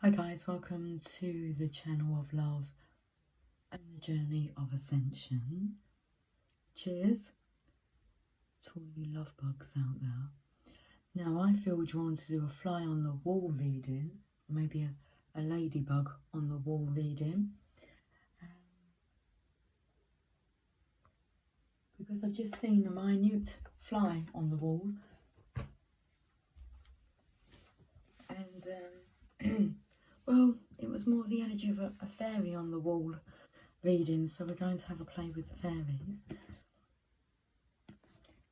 Hi guys, welcome to the channel of love and the journey of ascension. Cheers to all you love bugs out there. Now I feel drawn to do a fly on the wall reading, or maybe a ladybug on the wall reading, because I've just seen a minute fly on the wall, and well, it was more the energy of a fairy on the wall reading, so we're going to have a play with the fairies.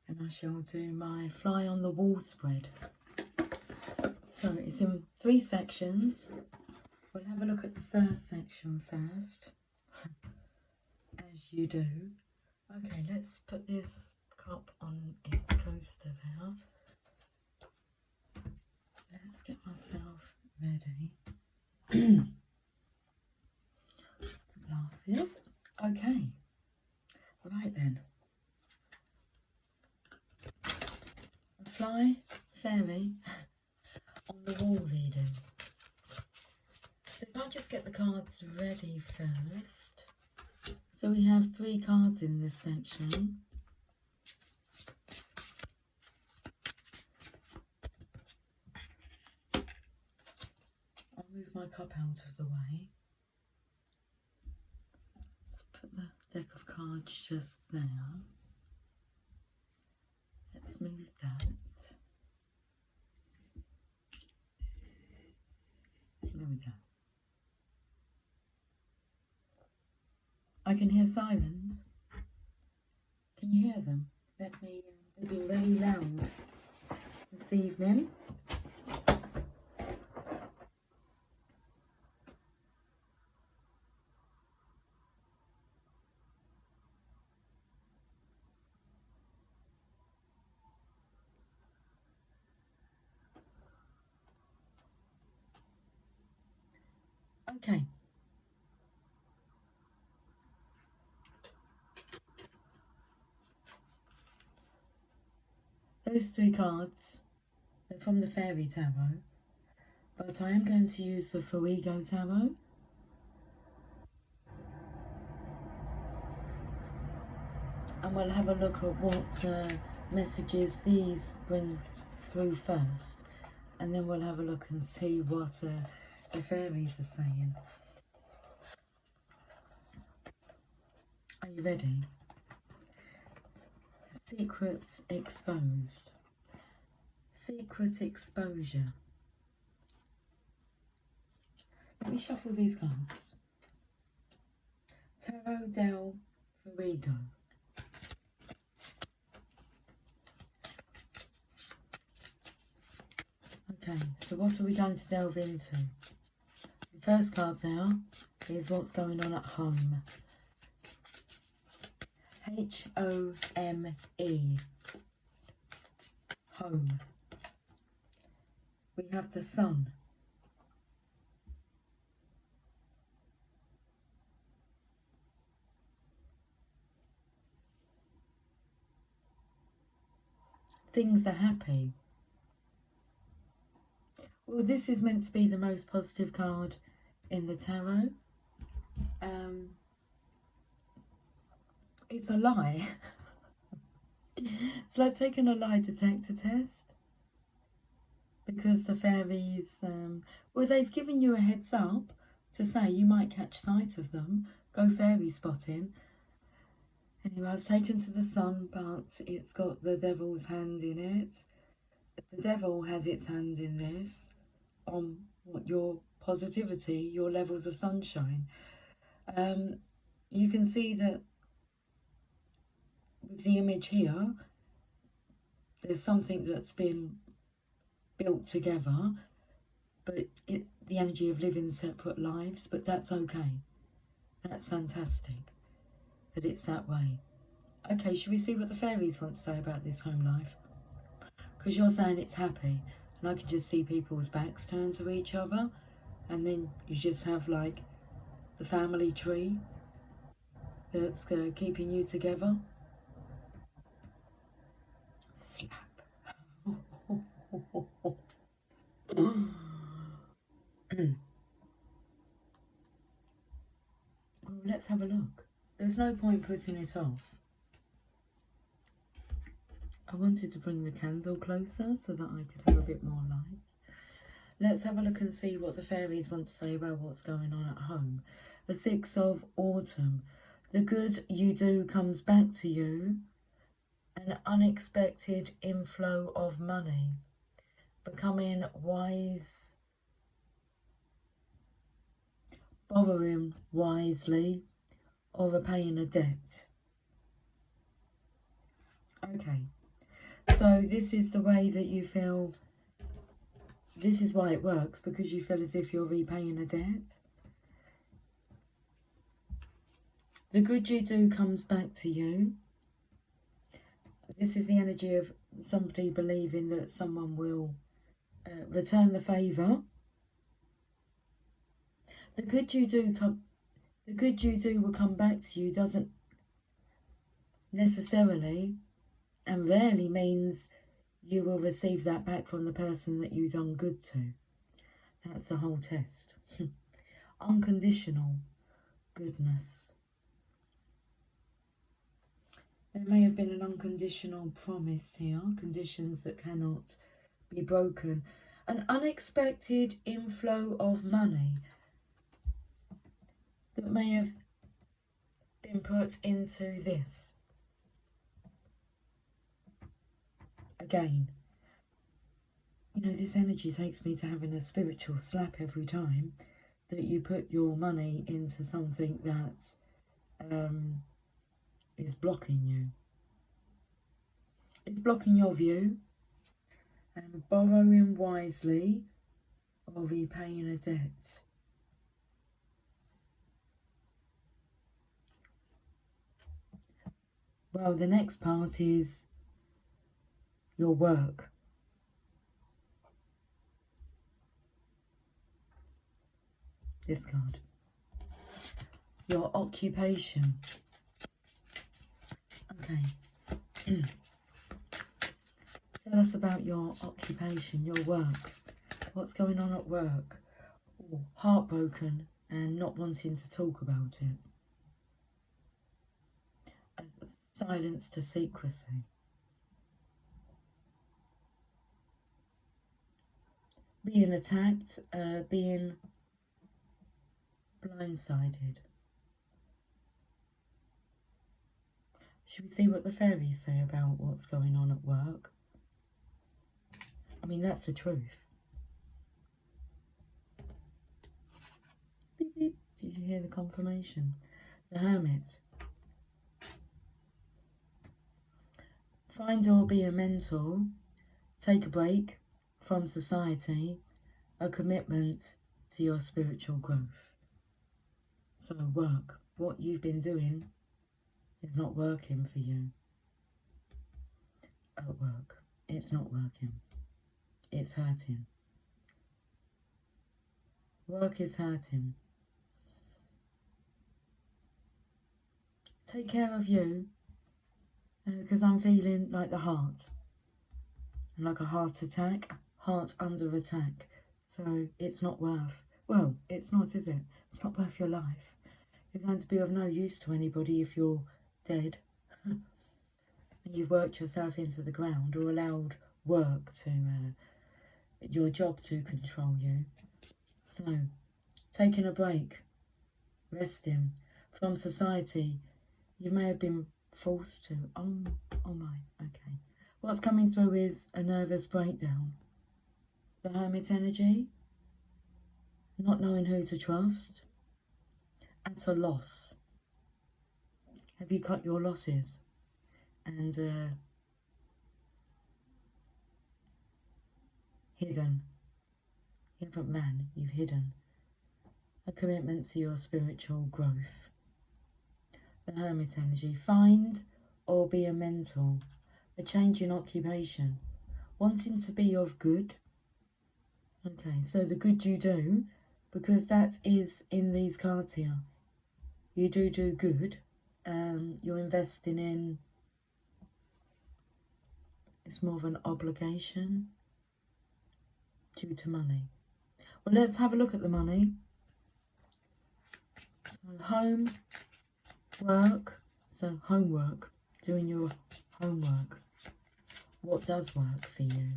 And I shall do my fly on the wall spread. So it's in 3 sections. We'll have a look at the first section first, as you do. Okay, let's put this cup on its coaster there. Let's get myself ready. Glasses. Okay, right then. A fly fairy on the wall reading. So if I just get the cards ready first. So we have 3 cards in this section. I'll move my cup out of the way. Let's put the deck of cards just there. Let's move that. There we go. I can hear sirens. Can you hear them? They've been very loud this evening. Okay. Those 3 cards are from the Fairy Tarot, but I am going to use the Fuego Tarot. And we'll have a look at what messages these bring through first, and then we'll have a look and see what the fairies are saying. Are you ready? Secrets exposed. Secret exposure. Let me shuffle these cards. Tarot del Fuego. Okay, so what are we going to delve into? The first card now is what's going on at home. H-O-M-E. Home. We have the sun. Things are happy. Well, this is meant to be the most positive card in the tarot. It's a lie. It's like taking a lie detector test, because the fairies, well, they've given you a heads up to say you might catch sight of them. Go fairy spotting. Anyway, I was taken to the sun, but it's got the devil's hand in it. The devil has its hand in this, on what your positivity, your levels of sunshine. You can see that with the image here, there's something that's been built together, but the energy of living separate lives, but that's okay. That's fantastic that it's that way. Okay, should we see what the fairies want to say about this home life? Because you're saying it's happy, and I can just see people's backs turn to each other, and then you just have like the family tree that's keeping you together. Slap. let's have a look. There's no point putting it off. I wanted to bring the candle closer so that I could have a bit more light. Let's have a look and see what the fairies want to say about what's going on at home. The 6 of Autumn. The good you do comes back to you. An unexpected inflow of money. Becoming wise. Borrowing wisely. Or repaying a debt. Okay. So this is the way that you feel. This is why it works, because you feel as if you're repaying a debt. The good you do comes back to you. This is the energy of somebody believing that someone will return the favour. The good you do will come back to you doesn't necessarily and rarely means you will receive that back from the person that you've done good to. That's the whole test. Unconditional goodness. There may have been an unconditional promise here, conditions that cannot be broken. An unexpected inflow of money that may have been put into this. Again, you know, this energy takes me to having a spiritual slap every time that you put your money into something that is blocking you. It's blocking your view. And borrowing wisely or repaying a debt. Well, the next part is your work. This card. Your occupation. Okay. Tell us about your occupation, your work. What's going on at work? Oh, heartbroken and not wanting to talk about it. Silence to secrecy. Being attacked, being blindsided. Should we see what the fairies say about what's going on at work? I mean, that's the truth. Beep, beep. Did you hear the confirmation? The Hermit. Find or be a mentor. Take a break from society. A commitment to your spiritual growth. So work. What you've been doing is not working for you. At work. It's not working. It's hurting. Work is hurting. Take care of you, because I'm feeling like the heart. Like a heart attack, heart under attack. So it's not worth, well, it's not, is it? It's not worth your life. You're going to be of no use to anybody if you're dead. And you've worked yourself into the ground or allowed work to, your job to control you. So, taking a break, resting from society. You may have been forced to. Oh my, okay. What's coming through is a nervous breakdown. The Hermit energy, not knowing who to trust, at a loss. Have you cut your losses? And hidden. You haven't ran, you've hidden. A commitment to your spiritual growth. The Hermit energy. Find or be a mentor. A change in occupation. Wanting to be of good. Okay, so the good you do, because that is in these cards here. You do good. You're investing in, it's more of an obligation due to money. Well, let's have a look at the money. So home, Work, so homework, doing your homework. What does work for you?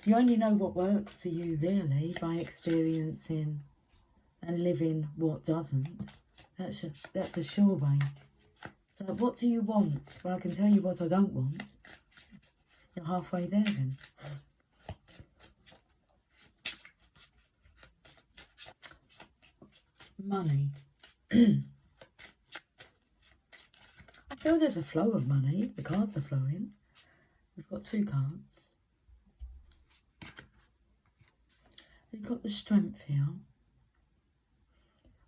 You only know what works for you really by experiencing and living what doesn't. That's a sure way. So what do you want? Well, I can tell you what I don't want. You're halfway there then. Money. I feel there's a flow of money. The cards are flowing. We've got 2 cards. We've got the Strength here.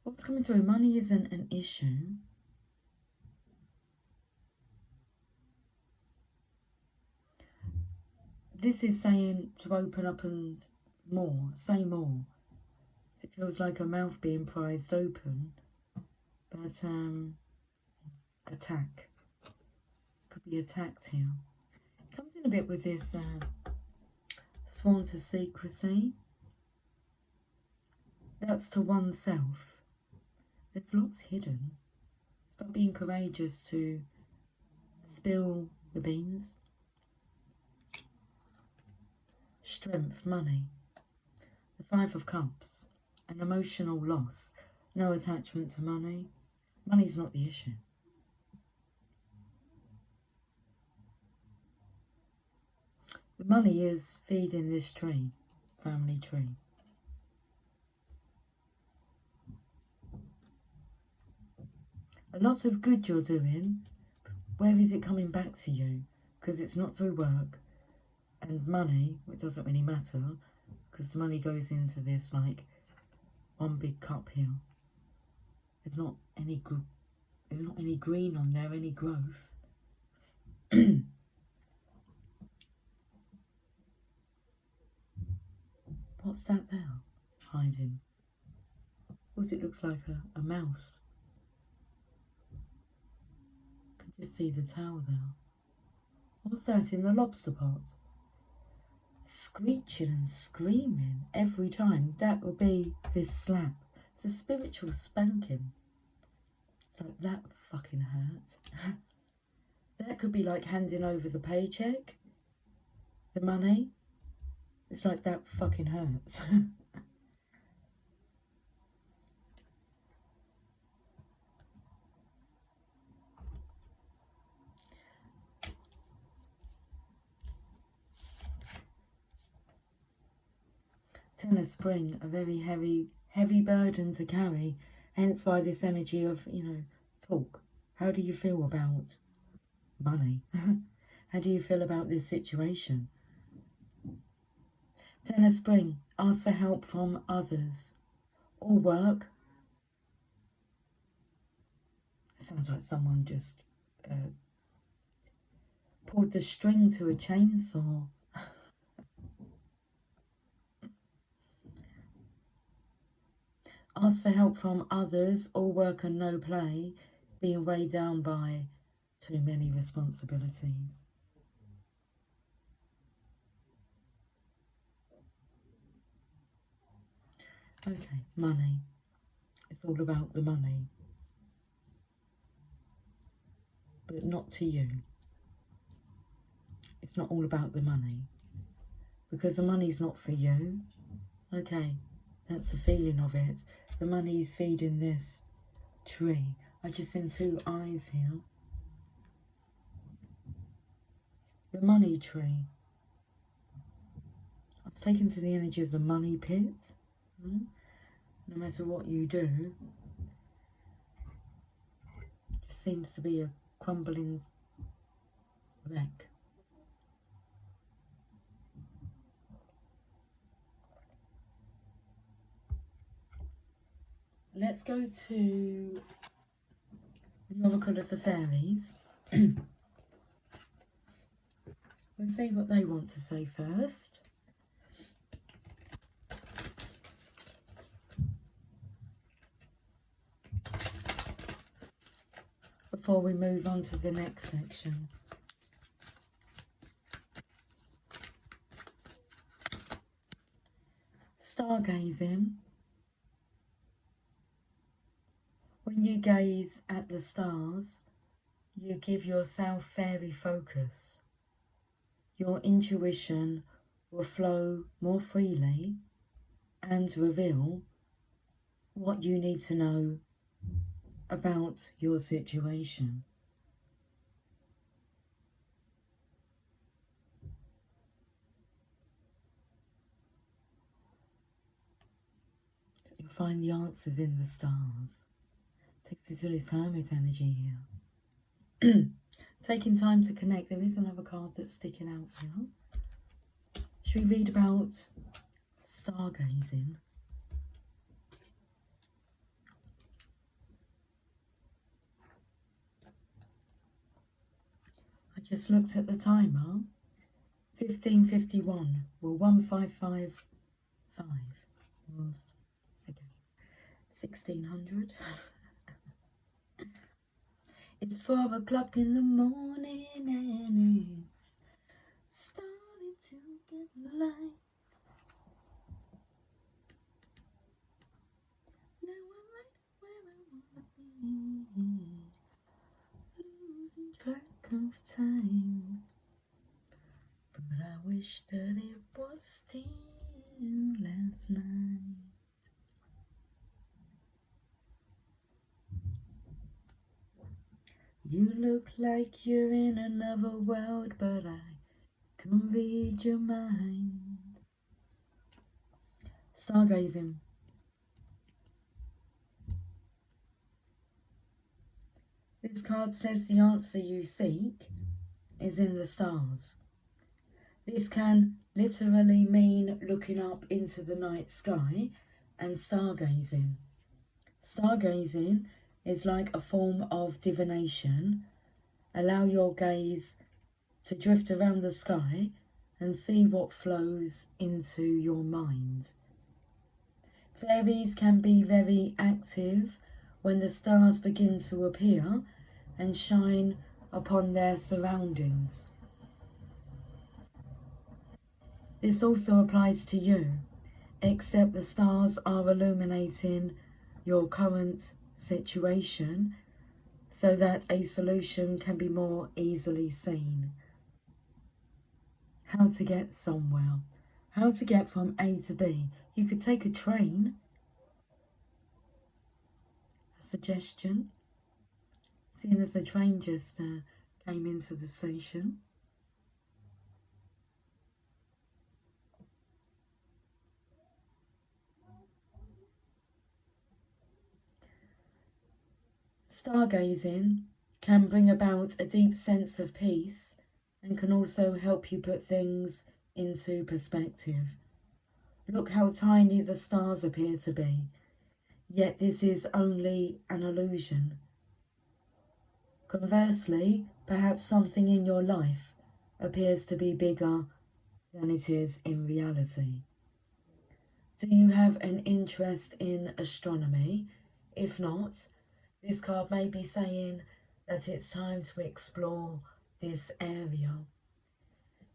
What's coming through? Money isn't an issue. This is saying to open up and more, say more. It feels like a mouth being prized open, but attack. Could be attacked here. It comes in a bit with this sworn to secrecy. That's to oneself. There's lots hidden. It's about being courageous to spill the beans. Strength, money. The 5 of Cups. An emotional loss. No attachment to money. Money's not the issue. The money is feeding this tree, family tree. A lot of good you're doing. Where is it coming back to you? Because it's not through work. And money, it doesn't really matter. Because the money goes into this like one big cup here. There's not any green on there, any growth. What's that there? Hiding. What it looks like a mouse. Can just see the tail there. What's that in the lobster pot? Screeching and screaming every time. That will be this slap. It's a spiritual spanking. It's like, that fucking hurt. That could be like handing over the paycheck, the money. It's like, that fucking hurts. Ten of Spring, a very heavy burden to carry. Hence why this energy of, talk. How do you feel about money? How do you feel about this situation? Ten of Spring, ask for help from others or work. It sounds like someone just pulled the string to a chainsaw. Ask for help from others, all work and no play, being weighed down by too many responsibilities. Okay, money. It's all about the money. But not to you. It's not all about the money. Because the money's not for you. Okay, that's the feeling of it. The money's feeding this tree. I just seen 2 eyes here. The money tree. I was taken to the energy of the money pit. No matter what you do, it just seems to be a crumbling wreck. Let's go to the Oracle of the Fairies. We'll see what they want to say first. Before we move on to the next section. Stargazing. When When you gaze at the stars, you give yourself fairy focus. Your intuition will flow more freely and reveal what you need to know about your situation. You'll find the answers in the stars. Takes me to this hermit energy here. Taking time to connect. There is another card that's sticking out here. Should we read about stargazing? I just looked at the timer. 15:51. Well, 1555 was, again, 1600. It's 4 o'clock in the morning and it's starting to get light. Now I'm right where I wanna be, losing track of time. But I wish that it was still last night. You look like you're in another world, but I can read your mind. Stargazing. This card says the answer you seek is in the stars. This can literally mean looking up into the night sky and stargazing. Stargazing is like a form of divination. Allow your gaze to drift around the sky and see what flows into your mind. Fairies can be very active when the stars begin to appear and shine upon their surroundings. This also applies to you, except the stars are illuminating your current situation so that a solution can be more easily seen. How to get somewhere. How to get from A to B. You could take a train. A suggestion. Seeing as the train just came into the station. Stargazing can bring about a deep sense of peace and can also help you put things into perspective. Look how tiny the stars appear to be, yet this is only an illusion. Conversely, perhaps something in your life appears to be bigger than it is in reality. Do you have an interest in astronomy? If not, this card may be saying that it's time to explore this area.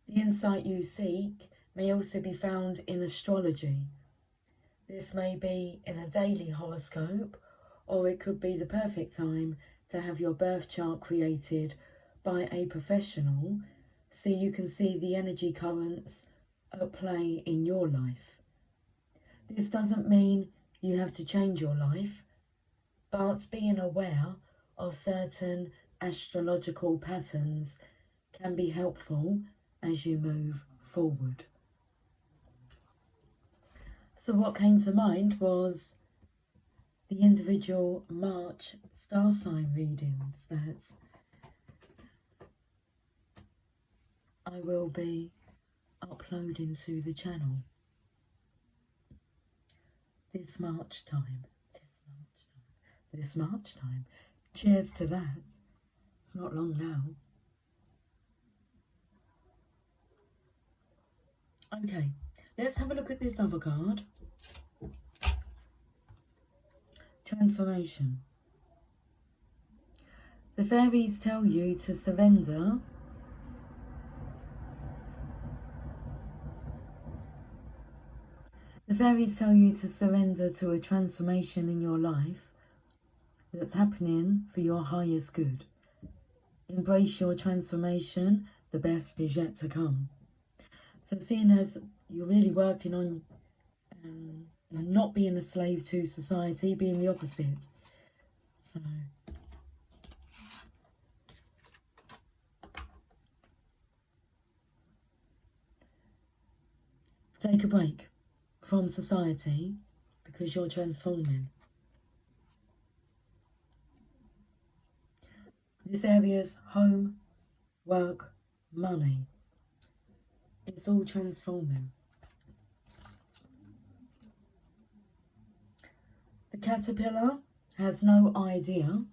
The insight you seek may also be found in astrology. This may be in a daily horoscope, or it could be the perfect time to have your birth chart created by a professional so you can see the energy currents at play in your life. This doesn't mean you have to change your life, but being aware of certain astrological patterns can be helpful as you move forward. So what came to mind was the individual March star sign readings that I will be uploading to the channel this March time. Cheers to that. It's not long now. Okay, let's have a look at this other card. Transformation. The fairies tell you to surrender to a transformation in your life that's happening for your highest good. Embrace your transformation. The best is yet to come. So seeing as you're really working on not being a slave to society, being the opposite. So take a break from society because you're transforming. This area's home, work, money. It's all transforming. The caterpillar has no idea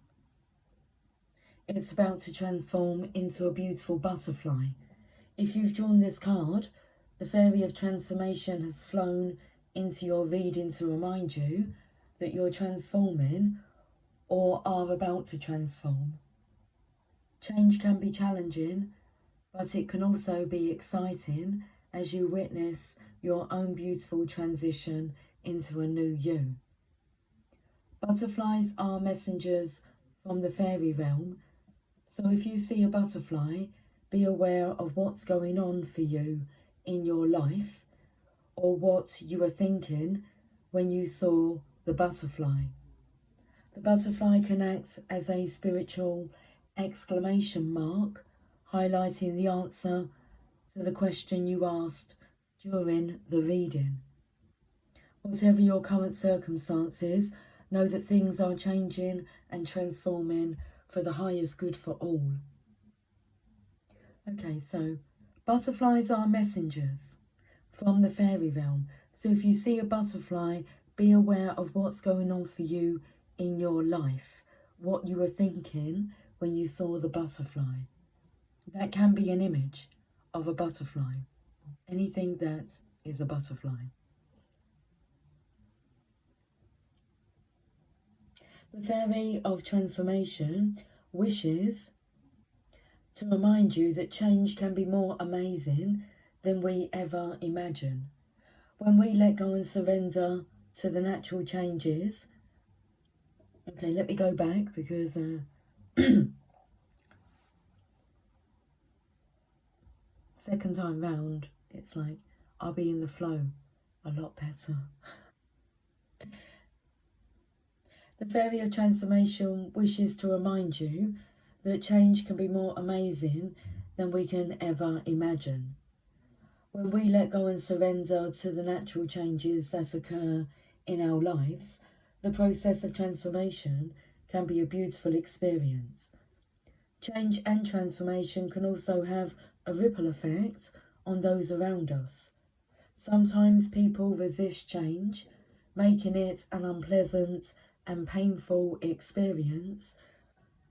it's about to transform into a beautiful butterfly. If you've drawn this card, the fairy of transformation has flown into your reading to remind you that you're transforming or are about to transform. Change can be challenging, but it can also be exciting as you witness your own beautiful transition into a new you. Butterflies are messengers from the fairy realm, so if you see a butterfly, be aware of what's going on for you in your life or what you were thinking when you saw the butterfly. The butterfly can act as a spiritual exclamation mark, highlighting the answer to the question you asked during the reading. Whatever your current circumstances, know that things are changing and transforming for the highest good for all. Okay, so butterflies are messengers from the fairy realm. So if you see a butterfly, be aware of what's going on for you in your life, what you were thinking when you saw the butterfly. That can be an image of a butterfly, anything that is a butterfly. The fairy of transformation wishes to remind you that change can be more amazing than we ever imagine. When we let go and surrender to the natural changes. Okay, let me go back because second time round, it's like I'll be in the flow a lot better. The fairy of transformation wishes to remind you that change can be more amazing than we can ever imagine. When we let go and surrender to the natural changes that occur in our lives, the process of transformation can be a beautiful experience. Change and transformation can also have a ripple effect on those around us. Sometimes people resist change, making it an unpleasant and painful experience.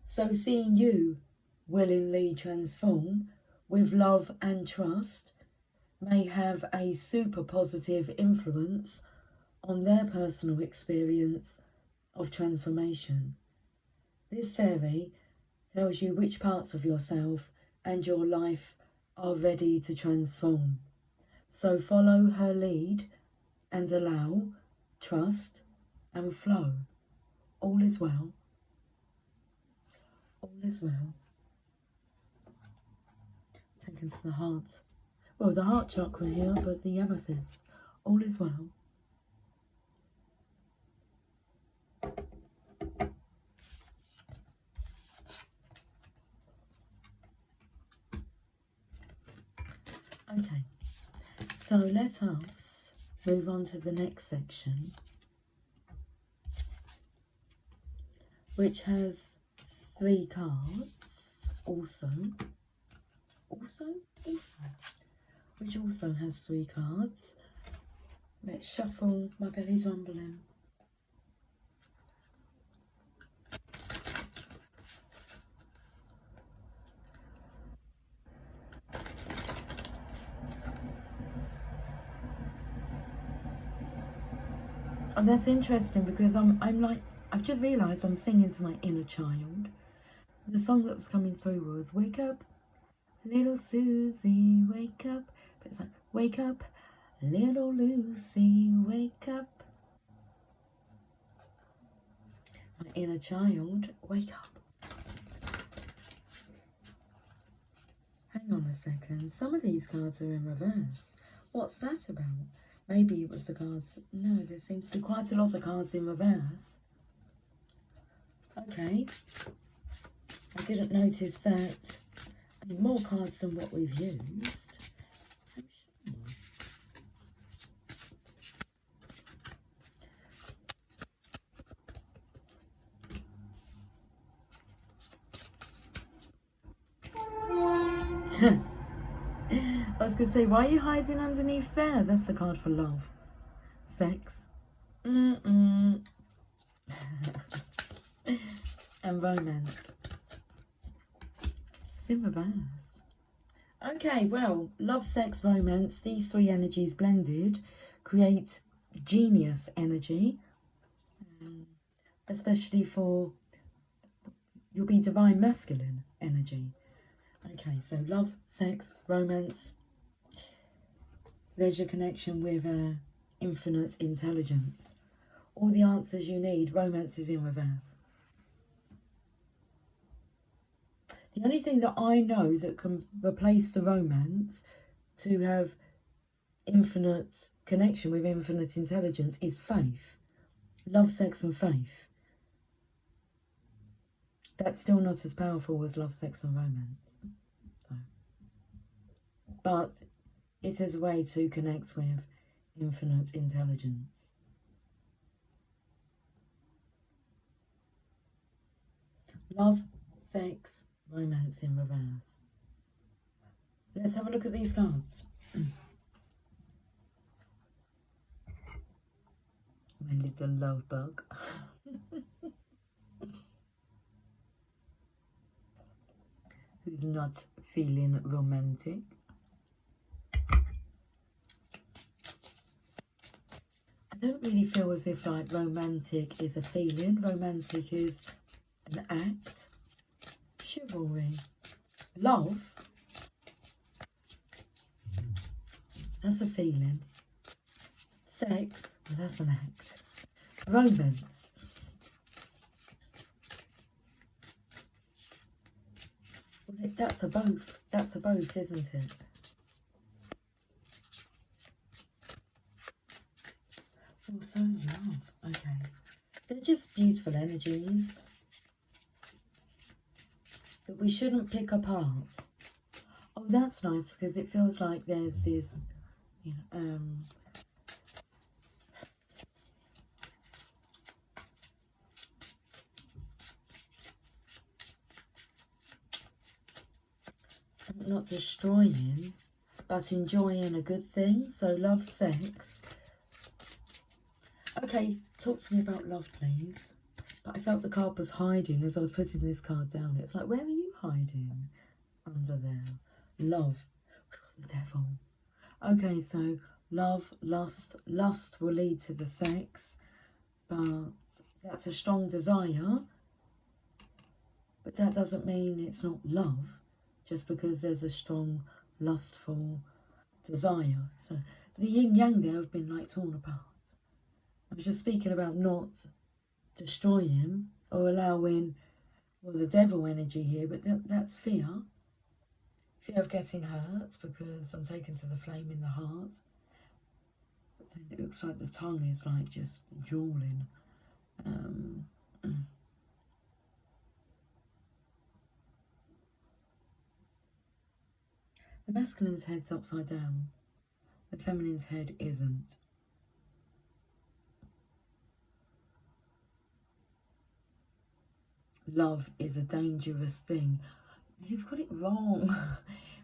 So seeing you willingly transform with love and trust may have a super positive influence on their personal experience of transformation. This fairy tells you which parts of yourself and your life are ready to transform. So follow her lead and allow, trust and flow. All is well. All is well. Taken to the heart. Well, the heart chakra here, but the amethyst. All is well. Okay, so let us move on to the next section, which has 3 cards which also has 3 cards. Let's shuffle. My belly's rumbling. And that's interesting because I'm like, I've just realised I'm singing to my inner child. The song that was coming through was "Wake Up, Little Susie, Wake Up." But it's like, "Wake up, little Lucy, wake up." My Inner child, wake up. Hang on a second. Some of these cards are in reverse. What's that about? Maybe it was the cards. No, there seems to be quite a lot of cards in reverse. Okay. I didn't notice that. I mean, more cards than what we've used. I was going to say, why are you hiding underneath there? That's a card for love. Sex. And romance. It's in reverse. Okay, well, love, sex, romance, these three energies blended create genius energy. Especially for, you'll be divine masculine energy. Okay, so love, sex, romance. There's your connection with infinite intelligence. All the answers you need. Romance is in reverse. The only thing that I know that can replace the romance to have infinite connection with infinite intelligence is faith. Love, sex and faith. That's still not as powerful as love, sex and romance. So. But it is a way to connect with infinite intelligence. Love, sex, romance in reverse. Let's have a look at these cards. Where lived the love bug? Who's not feeling romantic? I don't really feel as if like romantic is a feeling. Romantic is an act. Chivalry. Love. That's a feeling. Sex. Well, that's an act. Romance. Well, that's a both. That's a both, isn't it? Also love. Okay. They're just beautiful energies that we shouldn't pick apart. Oh, that's nice because it feels like there's this, you know, not destroying, but enjoying a good thing. So love, sex. Okay, talk to me about love, please. But I felt the card was hiding as I was putting this card down. It's like, where are you hiding? Under there. Love. The devil. Okay, so love, lust. Lust will lead to the sex. But that's a strong desire. But that doesn't mean it's not love. Just because there's a strong, lustful desire. So the yin-yang there have been like torn apart. I was just speaking about not destroying or allowing, well, the devil energy here, but that's fear. Fear of getting hurt because I'm taken to the flame in the heart. But then it looks like the tongue is like just drooling. The masculine's head's upside down. The feminine's head isn't. Love is a dangerous thing. You've got it wrong.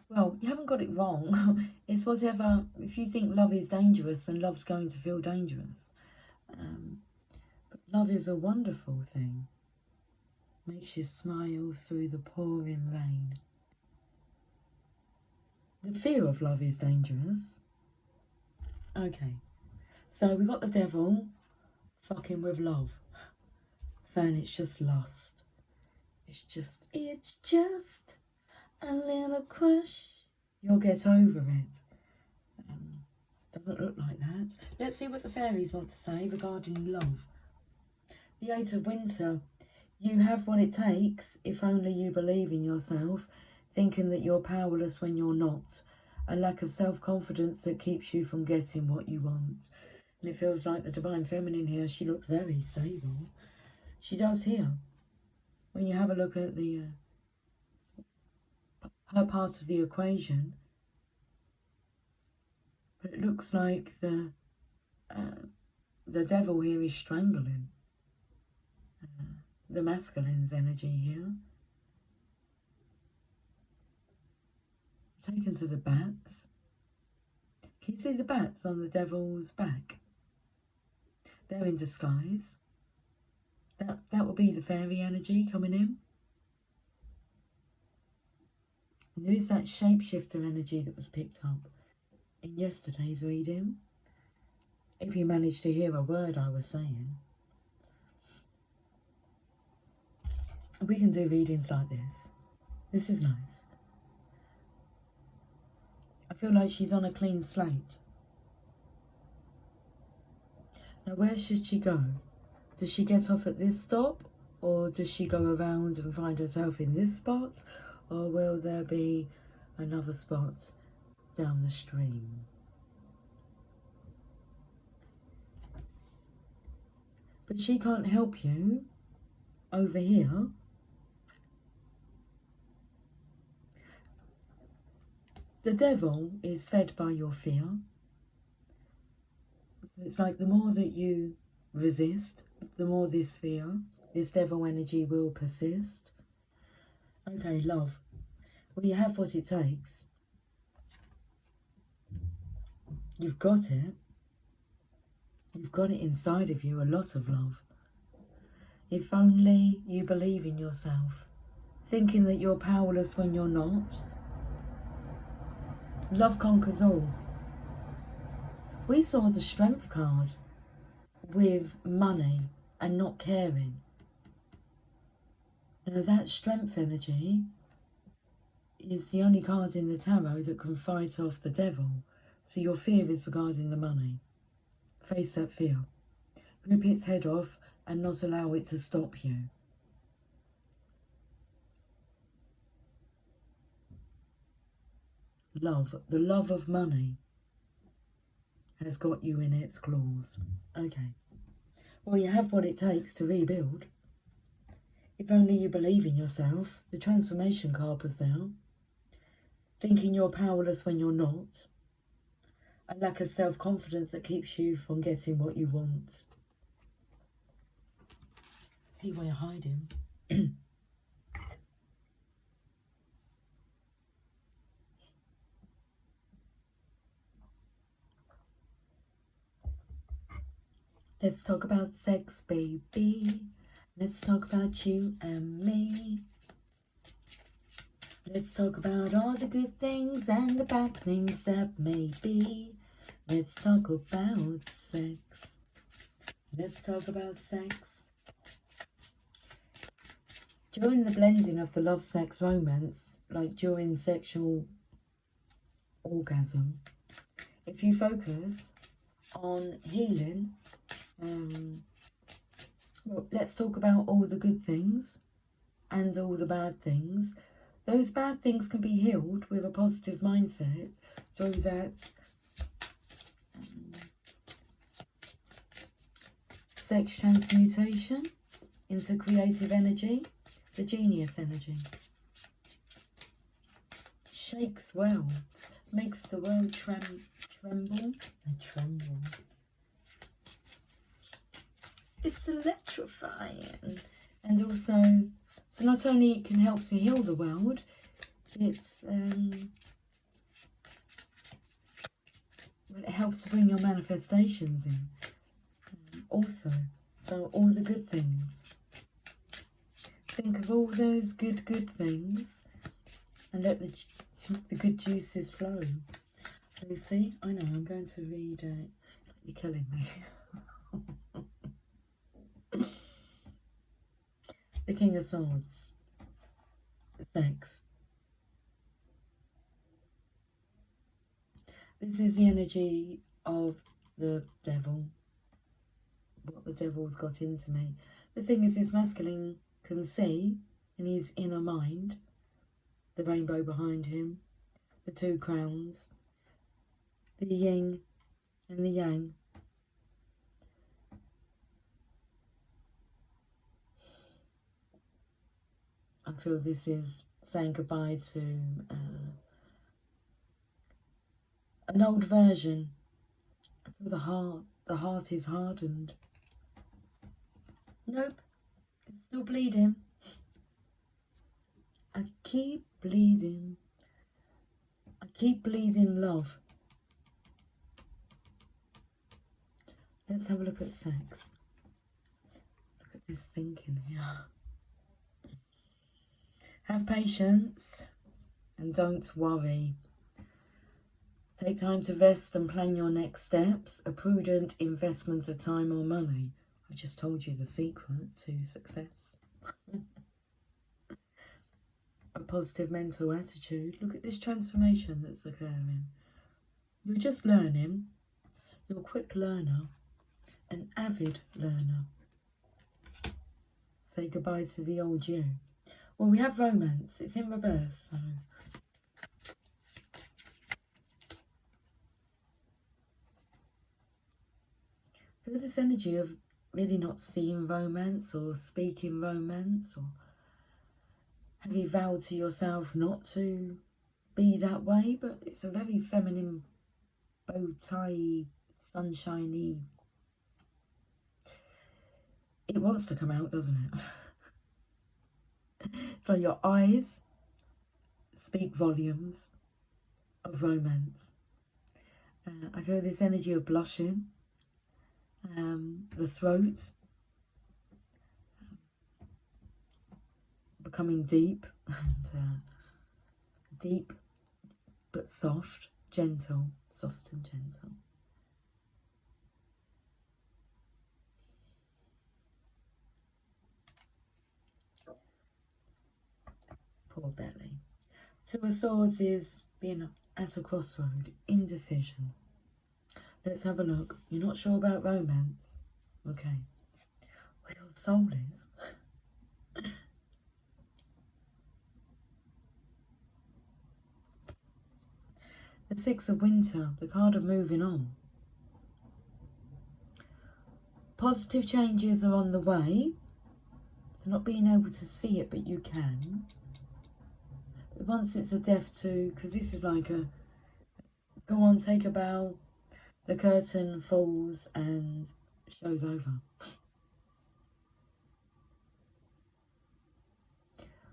Well, you haven't got it wrong. It's whatever. If you think love is dangerous, then love's going to feel dangerous. But love is a wonderful thing. Makes you smile through the pouring rain. The fear of love is dangerous. Okay. So we got the devil fucking with love. Saying it's just lust. It's just a little crush. You'll get over it. Doesn't look like that. Let's see what the fairies want to say regarding love. The Eight of Winter. You have what it takes if only you believe in yourself, thinking that you're powerless when you're not. A lack of self-confidence that keeps you from getting what you want. And it feels like the Divine Feminine here, she looks very stable. She does here. When you have a look at the her part of the equation, but it looks like the devil here is strangling the masculine's energy here. Taken to the bats. Can you see the bats on the devil's back? They're in disguise. That will be the fairy energy coming in. And there is that shapeshifter energy that was picked up in yesterday's reading. If you managed to hear a word I was saying. We can do readings like this. This is nice. I feel like she's on a clean slate. Now where should she go? Does she get off at this stop? Or does she go around and find herself in this spot? Or will there be another spot down the stream? But she can't help you over here. The devil is fed by your fear. So it's like the more that you resist, the more this fear, this devil energy will persist. Okay, love. Well, you have what it takes. You've got it. You've got it inside of you, a lot of love. If only you believe in yourself, thinking that you're powerless when you're not. Love conquers all. We saw the strength card with money and not caring. Now that strength energy is the only card in the tarot that can fight off the devil. So your fear is regarding the money. Face that fear. Rip its head off and not allow it to stop you. Love, the love of money has got you in its claws. Okay. Well, you have what it takes to rebuild. If only you believe in yourself. The transformation card was there. Thinking you're powerless when you're not. A lack of self-confidence that keeps you from getting what you want. See where you're hiding. Let's talk about sex, baby. Let's talk about you and me. Let's talk about all the good things and the bad things that may be. Let's talk about sex. Let's talk about sex. During the blending of the love, sex, romance, like during sexual orgasm, if you focus on healing, well, let's talk about all the good things and all the bad things. Those bad things can be healed with a positive mindset through that sex transmutation into creative energy, the genius energy. Shakes worlds, makes the world tremble and tremble. It's electrifying. And also, so not only it can help to heal the world, it's well, it helps to bring your manifestations in. Also, so all the good things. Think of all those good things and let the good juices flow. Lucy, I know, I'm going to read you're killing me. The King of Swords. Sex. This is the energy of the devil. What the devil's got into me. The thing is, this masculine can see in his inner mind the rainbow behind him, the two crowns, the yin and the yang. I feel this is saying goodbye to an old version. I feel the heart is hardened. Nope, it's still bleeding. I keep bleeding. I keep bleeding love. Let's have a look at sex. Look at this thinking here. Have patience and don't worry. Take time to rest and plan your next steps. A prudent investment of time or money. I just told you the secret to success. A positive mental attitude. Look at this transformation that's occurring. You're just learning. You're a quick learner. An avid learner. Say goodbye to the old you. Well, we have romance. It's in reverse, so... Feel this energy of really not seeing romance or speaking romance, or have you vowed to yourself not to be that way? But it's a very feminine, bow tie, sunshiny. It wants to come out, doesn't it? So your eyes speak volumes of romance. I feel this energy of blushing, the throat becoming deep, and, deep but soft, gentle, soft and gentle. Poor belly. Two of Swords is being at a crossroad, indecision. Let's have a look. You're not sure about romance? Okay. Where your soul is. The Six of Winter, the card of moving on. Positive changes are on the way. So not being able to see it, but you can. But once it's a death to, because this is like a, go on, take a bow, the curtain falls and show's over.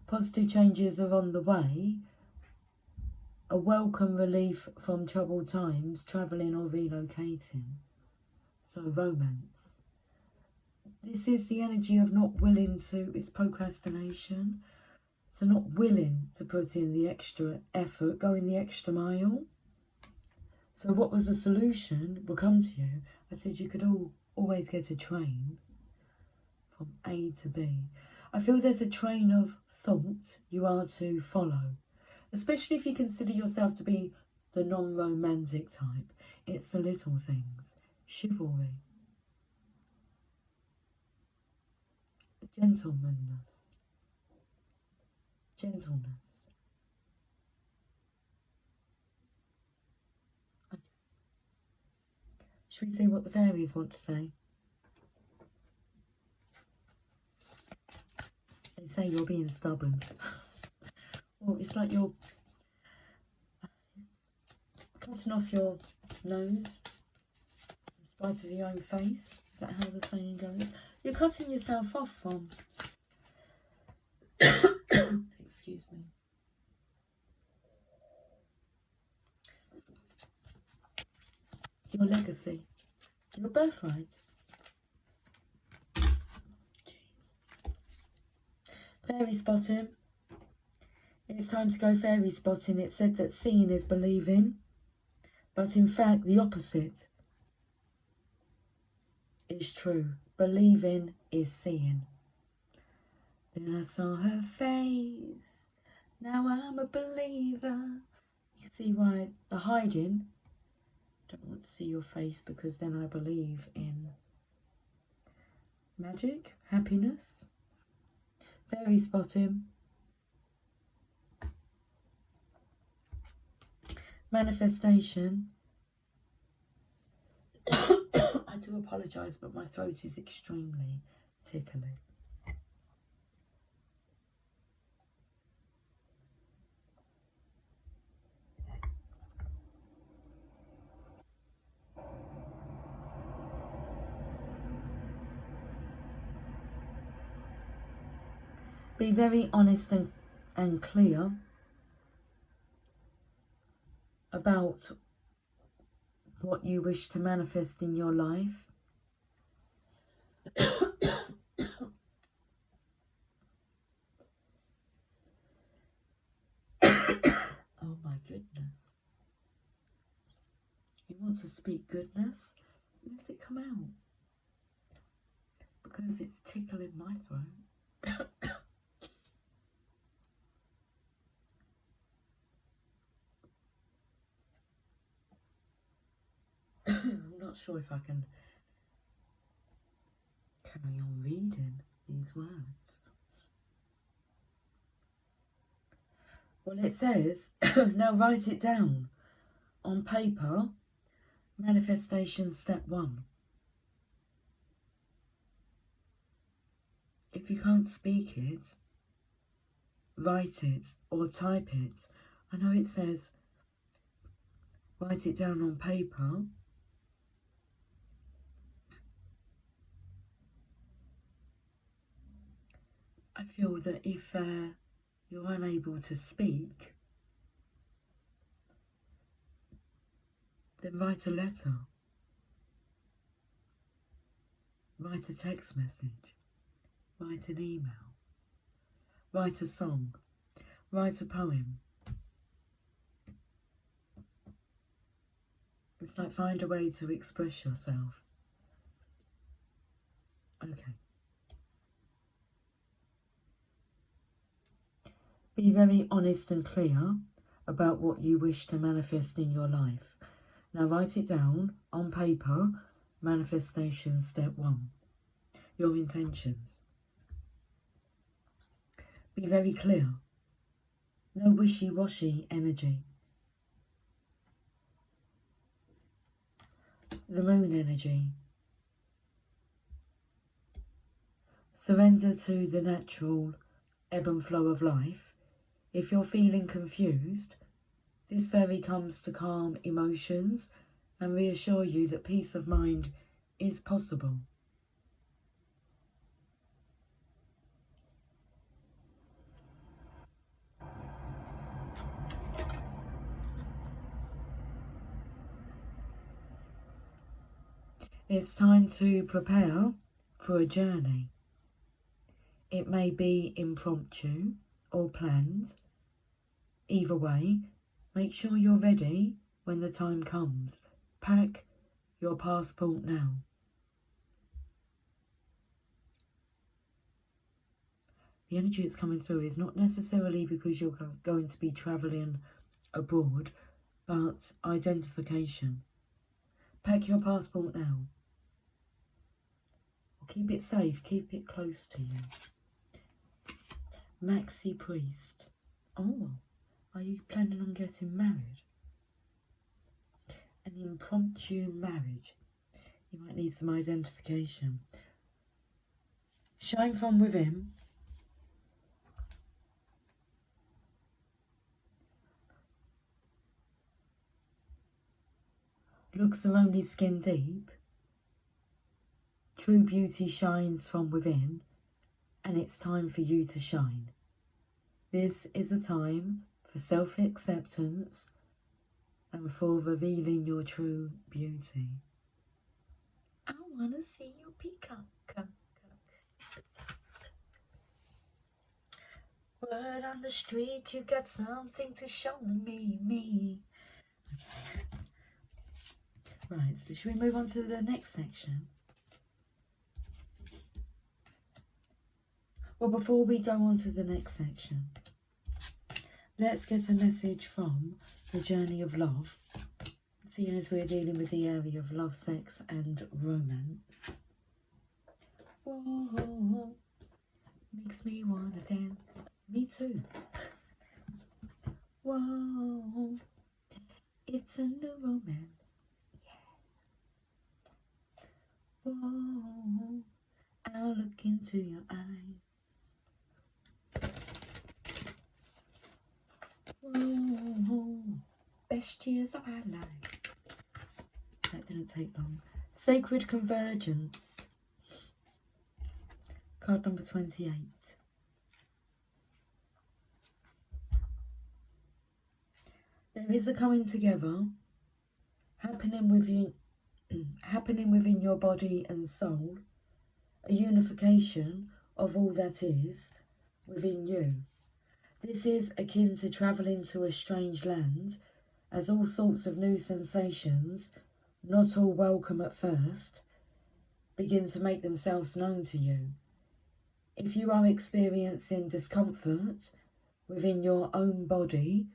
Positive changes are on the way. A welcome relief from troubled times, travelling or relocating. So romance. This is the energy of not willing to, it's procrastination. So not willing to put in the extra effort, going the extra mile. So what was the solution? Will come to you. I said you could always get a train from A to B. I feel there's a train of thought you are to follow. Especially if you consider yourself to be the non-romantic type. It's the little things. Chivalry. Gentlemanness. Gentleness. Okay. Should we see what the fairies want to say? They say you're being stubborn. Well, it's like you're cutting off your nose in spite of your own face. Is that how the saying goes? You're cutting yourself off from... Excuse me. Your legacy. Your birthright. Jeez. Fairy spotting. It's time to go fairy spotting. It said that seeing is believing, but in fact the opposite is true. Believing is seeing. Then I saw her face, now I'm a believer. You see why the hiding, don't want to see your face because then I believe in magic, happiness. Fairy spotting. Manifestation. I do apologise, but my throat is extremely tickly. Be very honest and clear about what you wish to manifest in your life. Oh my goodness. You want to speak goodness? Let it come out. Because it's tickling my throat. I'm not sure if I can carry on reading these words. Well, it says, now write it down on paper. Manifestation step 1. If you can't speak it, write it or type it. I know it says write it down on paper. I feel that if you're unable to speak, then write a letter, write a text message, write an email, write a song, write a poem. It's like find a way to express yourself. Okay. Be very honest and clear about what you wish to manifest in your life. Now write it down on paper. Manifestation step 1. Your intentions. Be very clear. No wishy-washy energy. The moon energy. Surrender to the natural ebb and flow of life. If you're feeling confused, this fairy comes to calm emotions and reassure you that peace of mind is possible. It's time to prepare for a journey. It may be impromptu or planned. Either way, make sure you're ready when the time comes. Pack your passport now. The energy that's coming through is not necessarily because you're going to be travelling abroad, but identification. Pack your passport now. Keep it safe, keep it close to you. Maxi Priest. Oh, are you planning on getting married? An impromptu marriage. You might need some identification. Shine from within. Looks are only skin deep. True beauty shines from within, and it's time for you to shine. This is a time for self-acceptance and for revealing your true beauty. I want to see you peacock. Word on the street, you got something to show me. Right, so should we move on to the next section? Well, before we go on to the next section, let's get a message from the journey of love, seeing as we're dealing with the area of love, sex and romance. Whoa. makes me wanna dance. Me too. Whoa, it's a new romance. Whoa, I'll look into your eyes. Whoa, best years of our life. That didn't take long. Sacred Convergence. Card number 28. There is a coming together happening within your body and soul, a unification of all that is within you. This is akin to travelling to a strange land, as all sorts of new sensations, not all welcome at first, begin to make themselves known to you. If you are experiencing discomfort within your own body,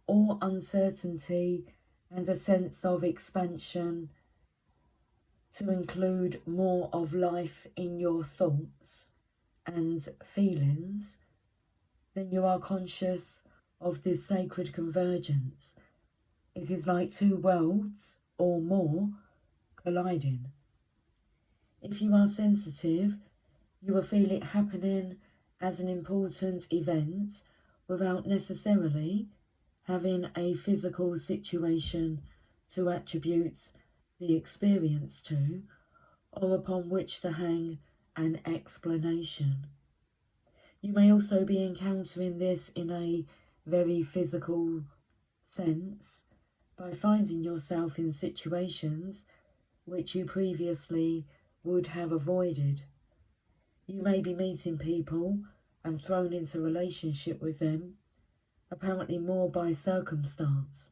or uncertainty and a sense of expansion to include more of life in your thoughts and feelings, then you are conscious of this sacred convergence. It is like two worlds or more colliding. If you are sensitive, you will feel it happening as an important event without necessarily having a physical situation to attribute the experience to, or upon which to hang an explanation. You may also be encountering this in a very physical sense by finding yourself in situations which you previously would have avoided. You may be meeting people and thrown into relationship with them, apparently more by circumstance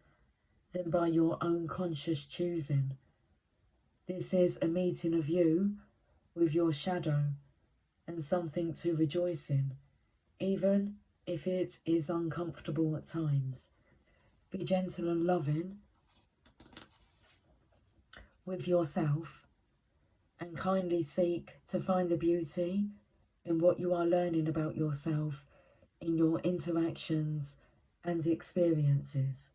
than by your own conscious choosing. This is a meeting of you with your shadow and something to rejoice in, even if it is uncomfortable at times. Be gentle and loving with yourself and kindly seek to find the beauty in what you are learning about yourself in your interactions and experiences.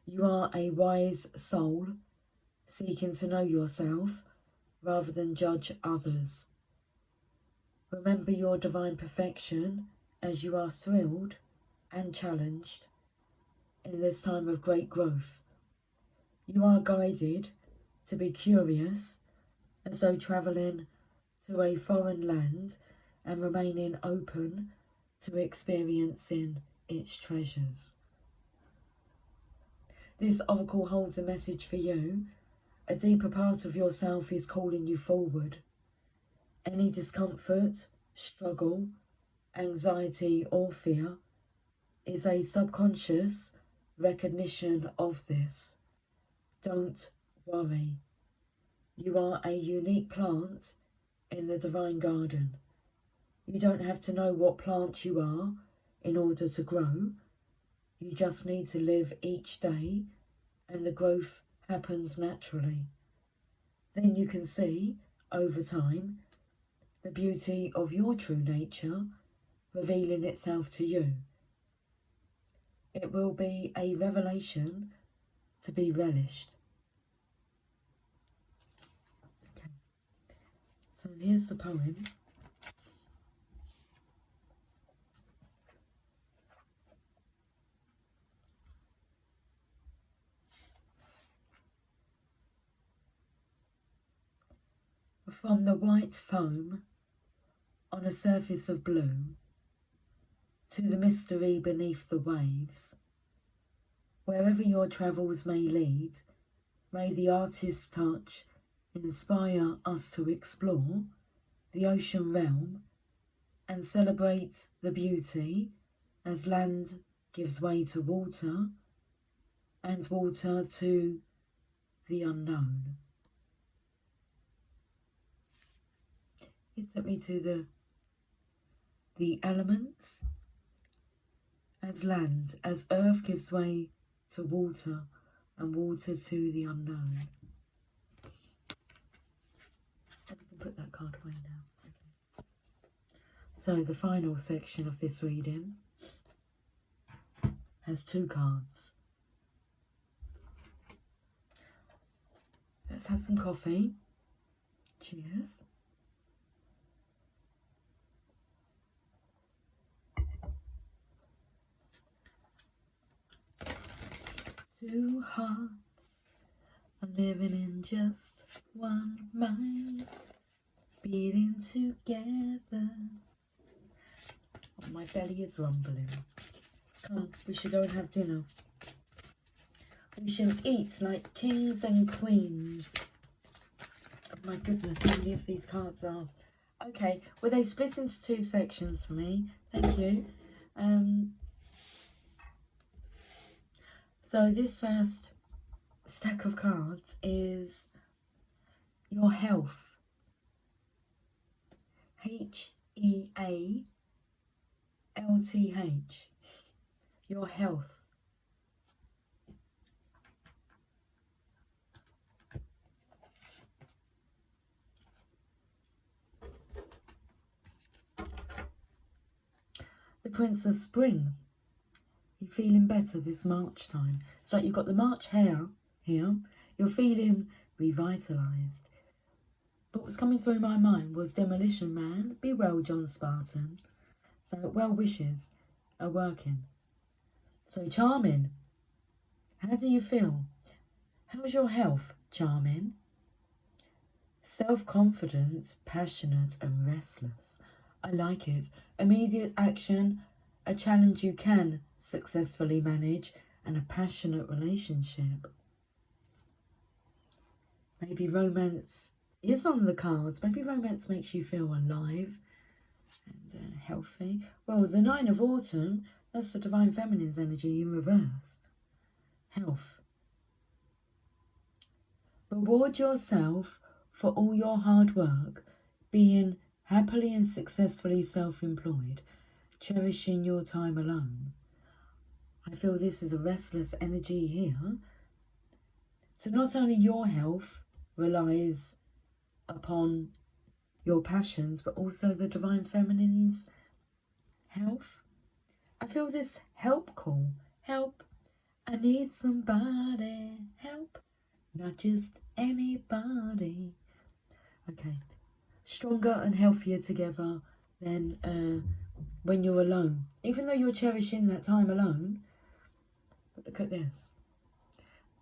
You are a wise soul seeking to know yourself rather than judge others. Remember your divine perfection as you are thrilled and challenged in this time of great growth. You are guided to be curious, as though travelling to a foreign land and remaining open to experiencing its treasures. This oracle holds a message for you. A deeper part of yourself is calling you forward. Any discomfort, struggle, anxiety or fear is a subconscious recognition of this. Don't worry. You are a unique plant in the divine garden. You don't have to know what plant you are in order to grow. You just need to live each day and the growth happens naturally. Then you can see, over time, the beauty of your true nature revealing itself to you. It will be a revelation to be relished. Okay. So here's the poem. From the white foam on a surface of blue to the mystery beneath the waves, wherever your travels may lead, may the artist's touch inspire us to explore the ocean realm and celebrate the beauty as land gives way to water and water to the unknown. It took me to the elements as land, as earth gives way to water and water to the unknown. And we can put that card away now. Okay. So the final section of this reading has 2 cards. Let's have some coffee. Cheers. Two hearts are living in just one mind, beating together. Oh, my belly is rumbling. Come, we should go and have dinner. We shall eat like kings and queens. Oh my goodness, how many of these cards are? Okay, well they split into 2 sections for me. Thank you. So this first stack of cards is your health. Health. Your health. The Prince of Spring. You're feeling better this March time. It's like you've got the March hair here. You're feeling revitalised. But what's coming through my mind was Demolition Man. Be well, John Spartan. So well wishes are working. So Charming. How do you feel? How's your health, Charming? Self-confident, passionate and restless. I like it. Immediate action, a challenge you can successfully manage, and a passionate relationship. Maybe romance is on the cards. Maybe romance makes you feel alive and healthy. Well, the 9 of Autumn, that's the Divine Feminine's energy in reverse. Health. Reward yourself for all your hard work, being happily and successfully self-employed, cherishing your time alone. I feel this is a restless energy here. So not only your health relies upon your passions, but also the Divine Feminine's health. I feel this help call. Help. I need somebody. Help. Not just anybody. Okay. Stronger and healthier together than when you're alone. Even though you're cherishing that time alone. But look at this.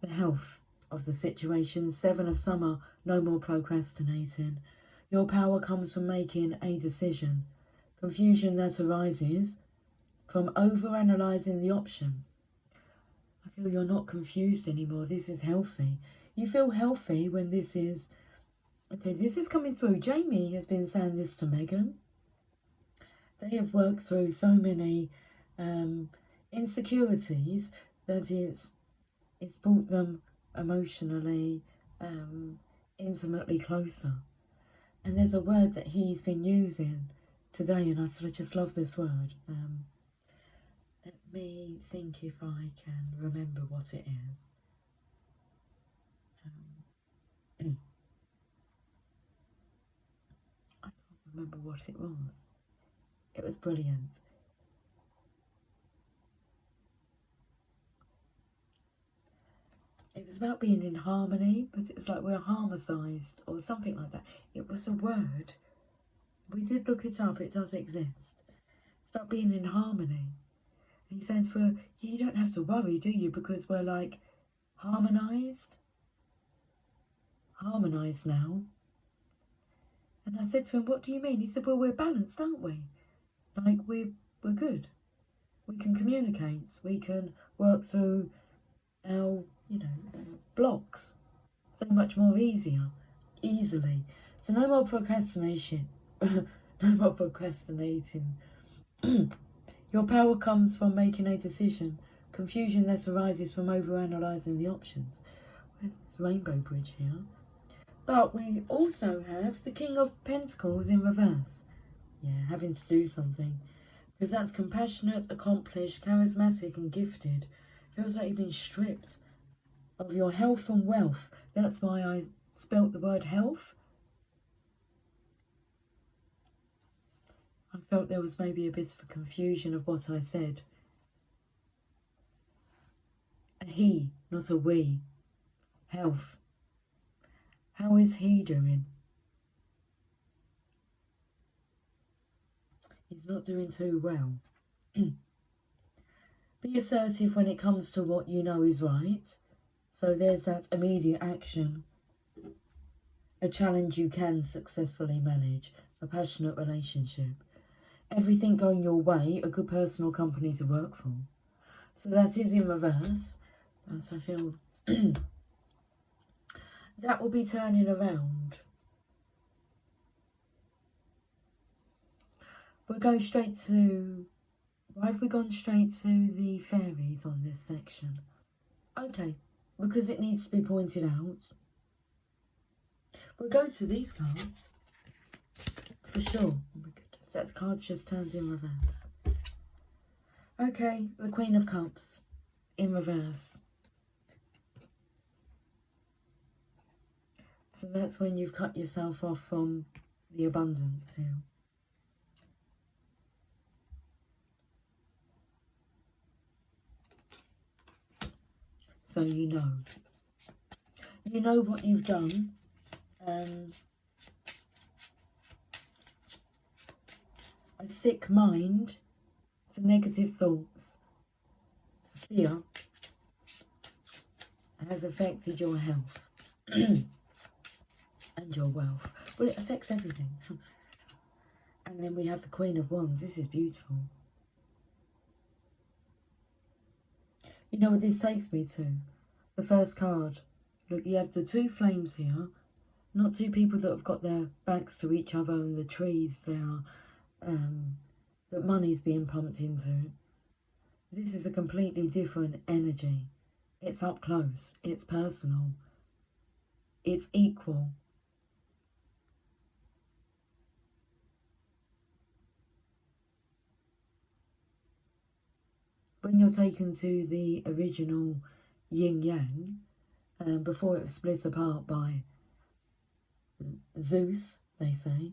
The health of the situation. 7 of Summer. No more procrastinating. Your power comes from making a decision. Confusion that arises from overanalyzing the option. I feel you're not confused anymore. This is healthy. You feel healthy when this is... Okay, this is coming through. Jamie has been saying this to Megan. They have worked through so many insecurities that it's brought them emotionally, intimately closer. And there's a word that he's been using today, and I sort of just love this word. Let me think if I can remember what it is. I can't remember what it was. It was brilliant. It was about being in harmony, but it was like we're harmonized or something like that. It was a word. We did look it up. It does exist. It's about being in harmony. And he says, well, you don't have to worry, do you? Because we're like harmonized. Harmonized now. And I said to him, what do you mean? He said, well, we're balanced, aren't we? Like we're good. We can communicate. We can work through our, blocks so much more easily. So no more procrastination. No more procrastinating. Your power comes from making a decision. Confusion that arises from overanalyzing the options. It's Rainbow Bridge here. But we also have the King of Pentacles in reverse. Yeah, having to do something. Because that's compassionate, accomplished, charismatic and gifted. Feels like you've been stripped of your health and wealth. That's why I spelt the word health. I felt there was maybe a bit of a confusion of what I said. A he, not a we. Health. How is he doing? He's not doing too well. Be assertive when it comes to what you know is right. So there's that immediate action. A challenge you can successfully manage. A passionate relationship. Everything going your way. A good person or company to work for. So that is in reverse. But I feel that will be turning around. We'll go straight to... Why have we gone straight to the fairies on this section? Okay, because it needs to be pointed out. We'll go to these cards. For sure. Oh my goodness, that card just turns in reverse. Okay, the Queen of Cups. In reverse. So that's when you've cut yourself off from the abundance here. So you know. You know what you've done. A sick mind, so negative thoughts, fear has affected your health and your wealth. Well, it affects everything. And then we have the Queen of Wands. This is beautiful. You know what this takes me to? The first card. Look, you have the two flames here. Not two people that have got their backs to each other and the trees there that money's being pumped into. This is a completely different energy. It's up close. It's personal. It's equal. When you're taken to the original yin-yang, before it was split apart by Zeus, they say,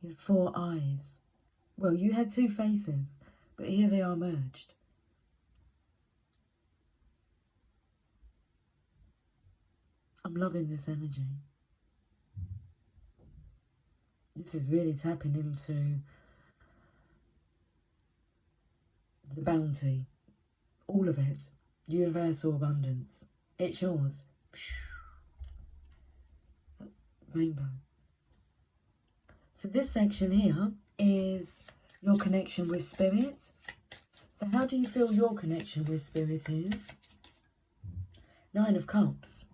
you had 4 eyes. Well, you had 2 faces, but here they are merged. I'm loving this energy. This is really tapping into the bounty, all of it, universal abundance. It's yours. Rainbow. So this section here is your connection with spirit. So how do you feel your connection with spirit is? 9 of Cups.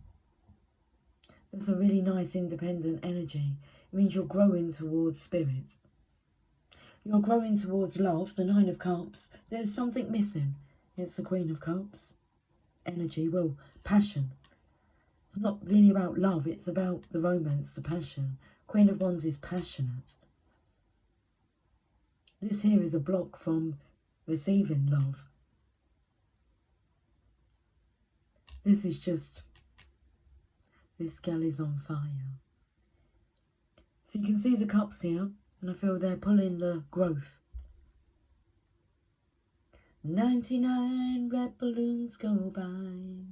That's a really nice independent energy. It means you're growing towards spirit. You're growing towards love, the 9 of Cups. There's something missing. It's the Queen of Cups. Energy, well, passion. It's not really about love, it's about the romance, the passion. Queen of Wands is passionate. This here is a block from receiving love. This is just, this gal is on fire. So you can see the cups here, and I feel they're pulling the growth. 99 red balloons go by.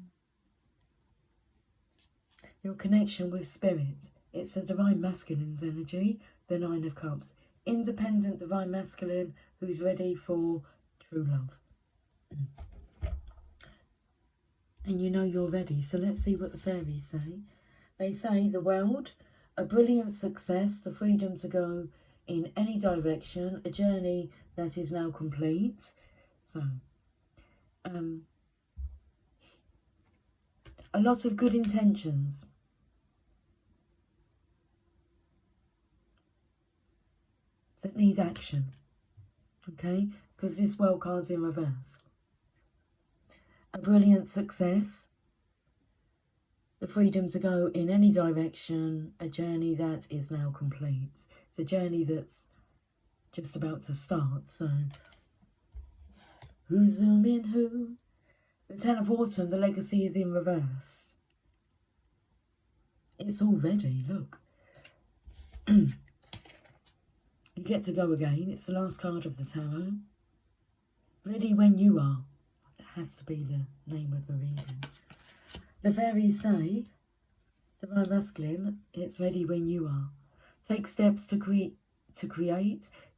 Your connection with spirit. It's a divine masculine's energy, the 9 of Cups. Independent divine masculine who's ready for true love. And you know you're ready, so let's see what the fairies say. They say the world, a brilliant success, the freedom to go in any direction, a journey that is now complete. So, a lot of good intentions. That need action, okay? Because this world card's in reverse. A brilliant success, the freedom to go in any direction, a journey that is now complete. It's a journey that's just about to start, so who's zooming who? The 10 of Autumn, the legacy is in reverse. It's all ready, look. get to go again. It's the last card of the tarot. Ready when you are. That has to be the name of the reading. The fairies say, Divine Masculine, it's ready when you are. Take steps to create,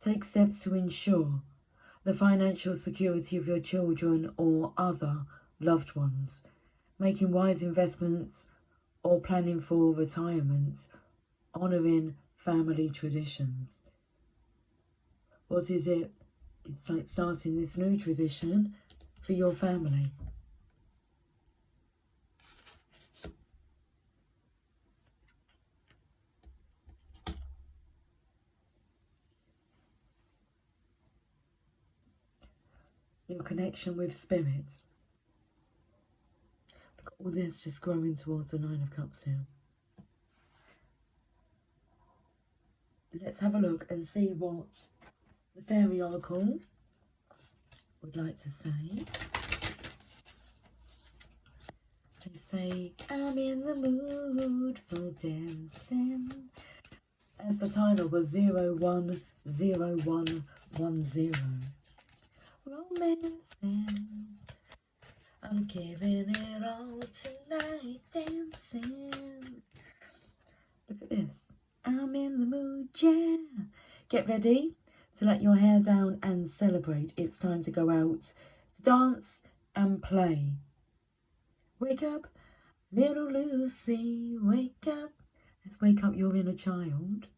take steps to ensure the financial security of your children or other loved ones, making wise investments or planning for retirement, honouring family traditions. What is it? It's like starting this new tradition for your family. Your connection with spirits. Look at all this just growing towards the Nine of Cups here. Let's have a look and see what the Fairy Oracle would like to say. They say, I'm in the mood for dancing. As the timer was 010110. Romancing. I'm giving it all tonight, dancing. Look at this. I'm in the mood, yeah. Get ready to let your hair down and celebrate. It's time to go out, to dance and play. Wake up, little Lucy, wake up. Let's wake up your inner child.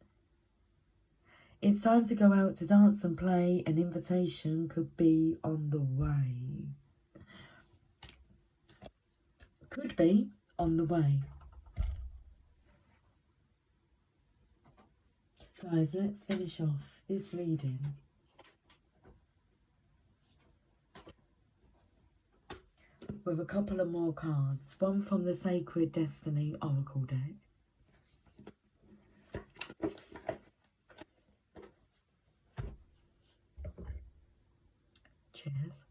It's time to go out to dance and play. An invitation could be on the way. Could be on the way. Guys, let's finish off this reading with a couple of more cards. One from the Sacred Destiny Oracle deck. Cheers.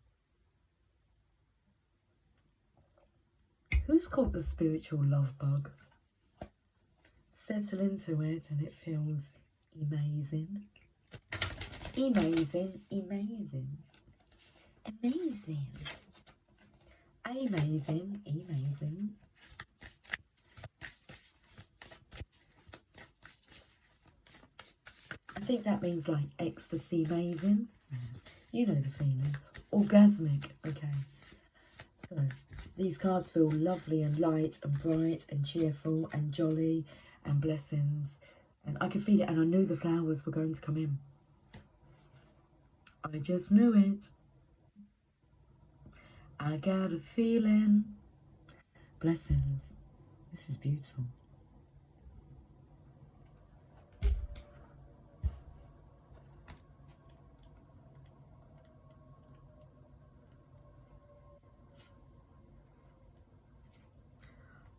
Who's caught the spiritual love bug? Settle into it and it feels amazing. Amazing, amazing. Amazing. Amazing, amazing. I think that means like ecstasy amazing. You know the feeling. Orgasmic, okay. So, these cards feel lovely and light and bright and cheerful and jolly and blessings. And I could feel it, and I knew the flowers were going to come in. I just knew it. I got a feeling. Blessings. This is beautiful.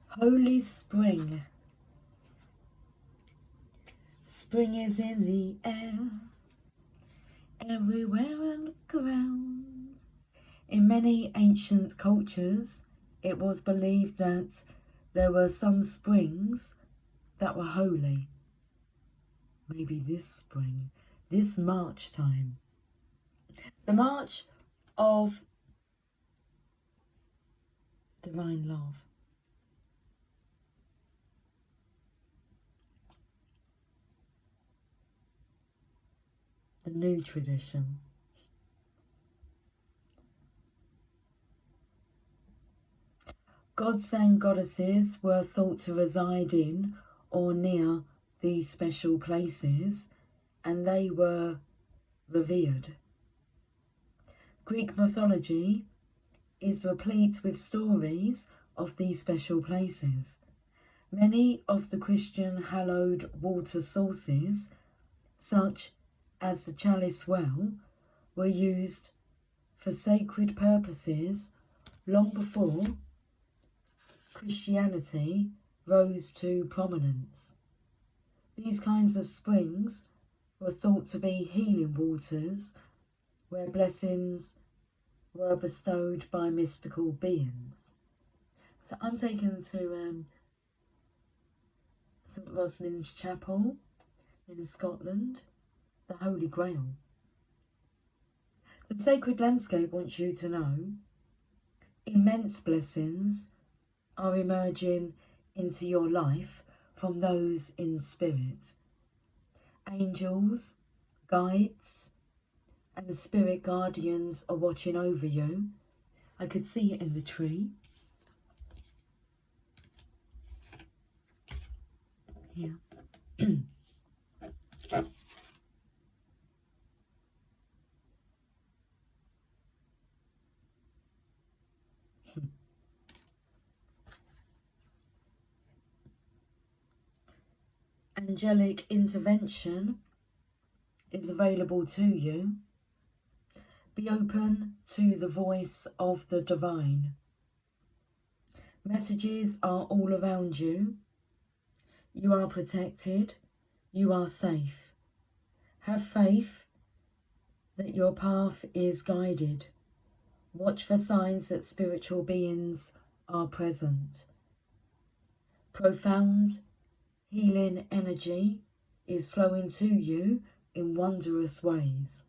Holy Spring. Spring is in the air, everywhere I look around. In many ancient cultures, it was believed that there were some springs that were holy. Maybe this spring, this March time. The March of divine love. The new tradition. Gods and goddesses were thought to reside in or near these special places, and they were revered. Greek mythology is replete with stories of these special places. Many of the Christian hallowed water sources, such as the Chalice Well, were used for sacred purposes long before Christianity rose to prominence. These kinds of springs were thought to be healing waters where blessings were bestowed by mystical beings. So I'm taken to St Rosalind's Chapel in Scotland. the Holy Grail. The sacred landscape wants you to know immense blessings are emerging into your life from those in spirit. Angels, guides, and spirit guardians are watching over you. I could see it in the tree. Here. Angelic intervention is available to you. Be open to the voice of the divine. Messages are all around you. You are protected. You are safe. Have faith that your path is guided. Watch for signs that spiritual beings are present. Profound healing energy is flowing to you in wondrous ways.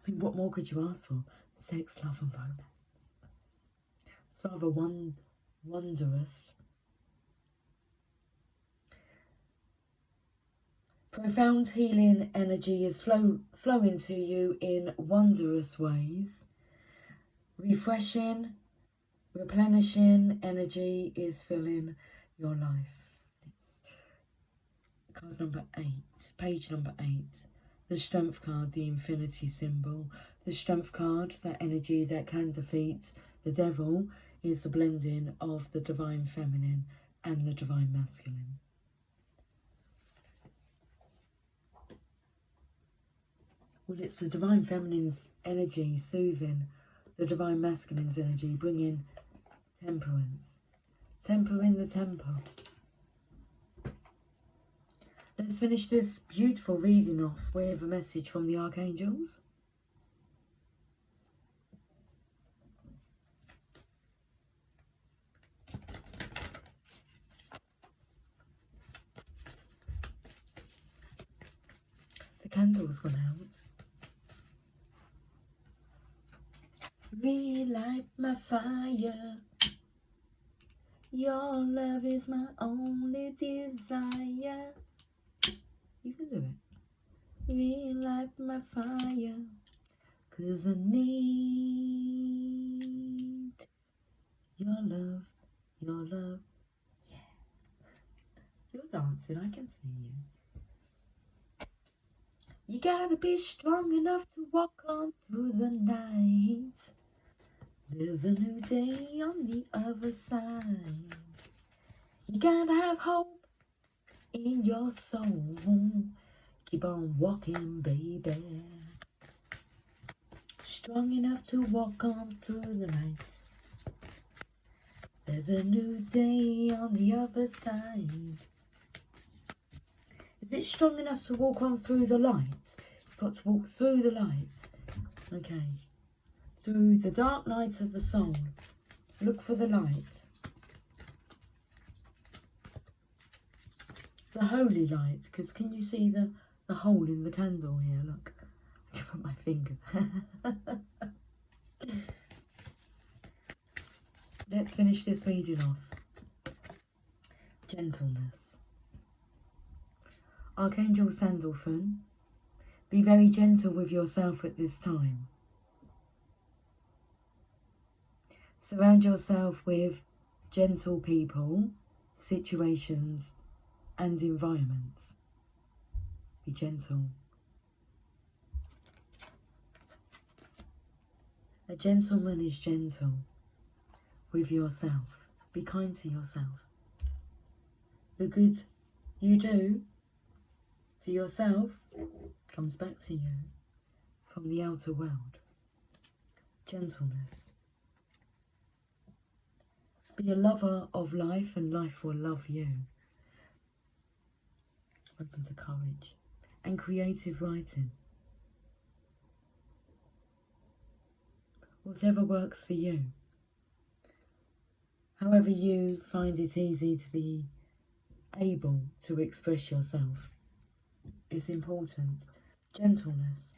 I mean, what more could you ask for? Sex, love and romance. It's rather wondrous. Profound healing energy is flowing to you in wondrous ways. Refreshing, replenishing energy is filling your life. It's card number 8, page number 8. The Strength card, the infinity symbol. The Strength card, that energy that can defeat the devil, is the blending of the divine feminine and the divine masculine. Well, it's the divine feminine's energy soothing the divine masculine's energy, bringing temperance. Tempering the temper. Let's finish this beautiful reading off with a message from the archangels. The candle's gone out. Relight my fire. Your love is my only desire. You can do it. Relight my fire, 'cause I need your love, yeah. You're dancing, I can see you. You gotta be strong enough to walk on through the night. There's a new day on the other side. You gotta have hope in your soul. Keep on walking, baby. Strong enough to walk on through the night. There's a new day on the other side. Is it strong enough to walk on through the light? You've got to walk through the light. Okay. Through the dark night of the soul. Look for the light. The holy light, because can you see the hole in the candle here? Look, I can put my finger. Let's finish this reading off. Gentleness. Archangel Sandalphon, be very gentle with yourself at this time. Surround yourself with gentle people, situations, and environments. Be gentle. A gentleman is gentle with yourself. Be kind to yourself. The good you do to yourself comes back to you from the outer world. Gentleness. Be a lover of life and life will love you. Open to courage and creative writing. Whatever works for you. However you find it easy to be able to express yourself. is important. Gentleness.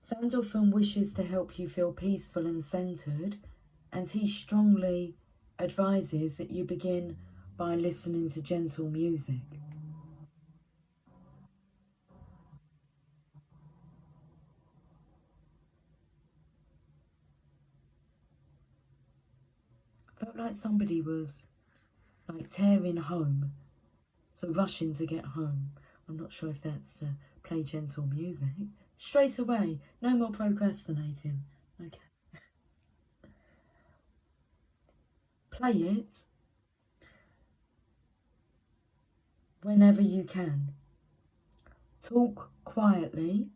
Sandalphon wishes to help you feel peaceful and centered, and he strongly advises that you begin by listening to gentle music. Felt like somebody was like tearing home, so rushing to get home. I'm not sure if that's to play gentle music. Straight away, no more procrastinating. Okay. Play it whenever you can. Talk quietly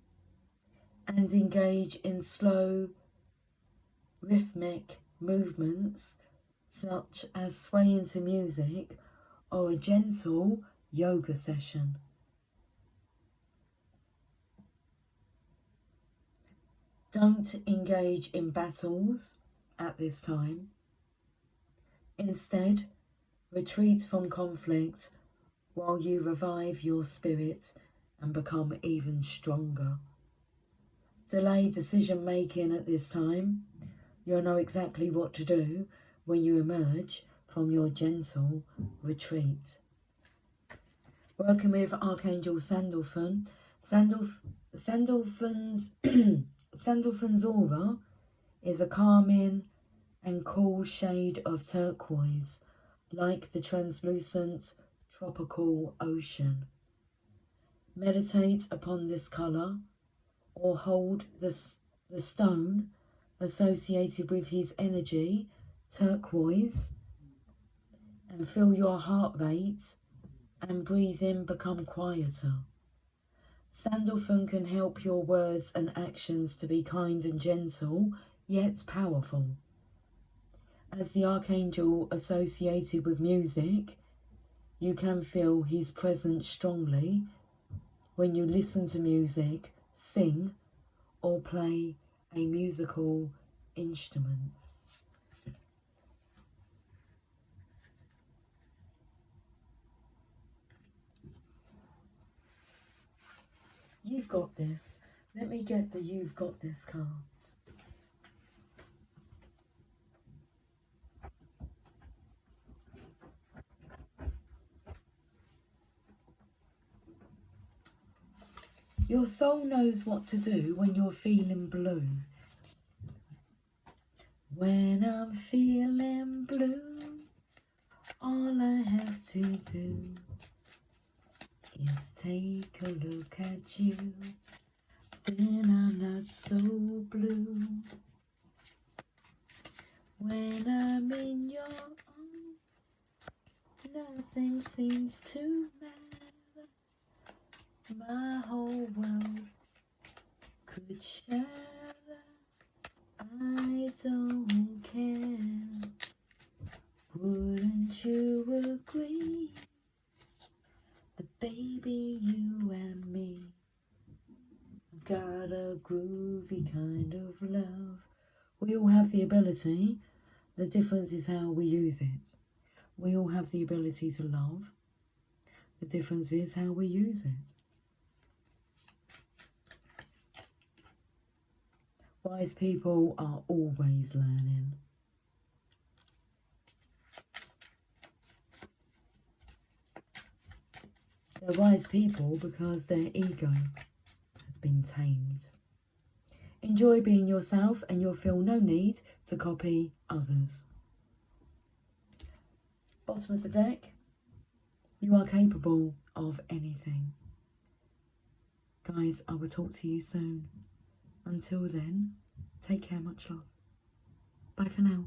and engage in slow, rhythmic movements such as swaying to music or a gentle yoga session. Don't engage in battles at this time. Instead, retreat from conflict while you revive your spirit and become even stronger. Delay decision making at this time. You'll know exactly what to do when you emerge from your gentle retreat. Working with Archangel Sandalphon. Sandalphon's Sandalphon's aura is a calming and cool shade of turquoise, like the translucent tropical ocean. Meditate upon this colour or hold the stone associated with his energy, turquoise, and feel your heart rate and breathing become quieter. Sandalphon can help your words and actions to be kind and gentle, yet powerful. As the archangel associated with music, you can feel his presence strongly when you listen to music, sing, or play a musical instrument. You've got this. Let me get the You've Got This cards. Your soul knows what to do when you're feeling blue. When I'm feeling blue, all I have to do is take a look at you. Then I'm not so blue. When I'm in your arms, nothing seems to matter. My whole world could shatter. I don't care. Wouldn't you agree? The baby, you and me have got a groovy kind of love. We all have the ability. The difference is how we use it. We all have the ability to love. The difference is how we use it. Wise people are always learning. They're wise people because their ego has been tamed. Enjoy being yourself and you'll feel no need to copy others. Bottom of the deck, you are capable of anything. Guys, I will talk to you soon. Until then, take care, much love. Bye for now.